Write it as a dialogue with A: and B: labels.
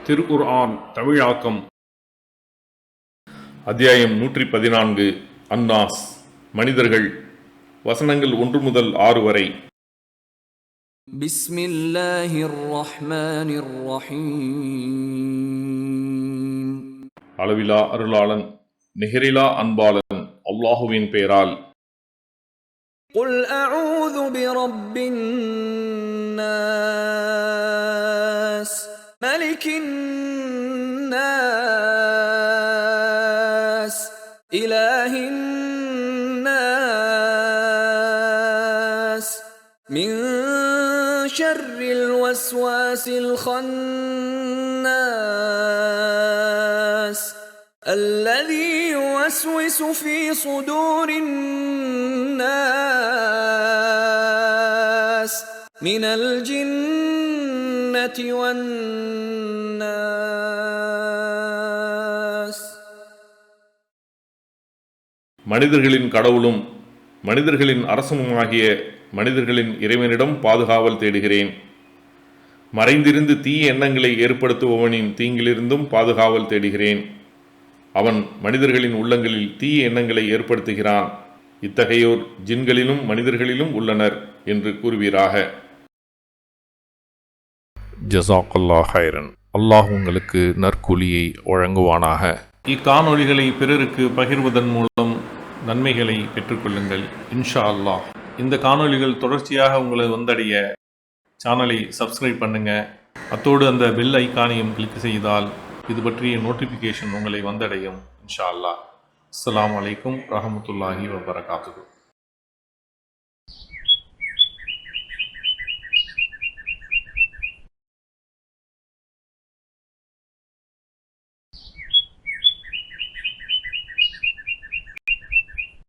A: திருக்குர்ஆன் தமிழாக்கம் அத்தியாயம் 114 அன்னாஸ் மனிதர்கள் வசனங்கள் 1 முதல் 6 வரை.
B: பிஸ்மில்லாஹிர் ரஹ்மானிர் ரஹீம்.
A: அளவிலா அருளாளன் நிகரிலா அன்பாளன் அல்லாஹுவின் பெயரால்.
B: குல் அஊது பிரப்பின் நாஸ் மலிக்கின் நாஸ் இலாஹின் நாஸ் மின் ஷர்ரில் வஸ்வாஸில் கன்னாஸ் الذي يوسوس في صدور الناس من الجنة والناس.
A: மனிதர்களின் கடவுளும் மனிதர்களின் அரசனுமாகிய மனிதர்களின் இறைவனிடம் பாதுகாவல் தேடுகிறேன். மறைந்திருந்து தீய எண்ணங்களை ஏற்படுத்துபவனின் தீங்கிலிருந்தும் பாதுகாவல் தேடுகிறேன். அவன் மனிதர்களின் உள்ளங்களில் தீய எண்ணங்களை ஏற்படுத்துகிறான். இத்தகையோர் ஜின்களிலும் மனிதர்களிலும் உள்ளனர் என்று கூறுவீராக. ஜஸாக்கல்லாஹ் ஹைரன். அல்லாஹ் உங்களுக்கு நற்கூலியை வழங்குவானாக. இக்காணொளிகளை பிறருக்கு பகிர்வதன் மூலம் நன்மைகளை பெற்றுக்கொள்ளுங்கள் இன்ஷா அல்லாஹ். இந்த காணொளிகள் தொடர்ச்சியாக உங்களை வந்தடைய சேனலை சப்ஸ்கிரைப் பண்ணுங்க. அத்தோடு அந்த பெல் ஐக்கானையும் கிளிக் செய்தால் இது பற்றிய நோட்டிஃபிகேஷன் உங்களை வந்தடையும் இன்ஷா அல்லாஹ். அஸ்ஸலாமு அலைக்கும் ரஹமத்துல்லாஹி வபரகாத்துஹு.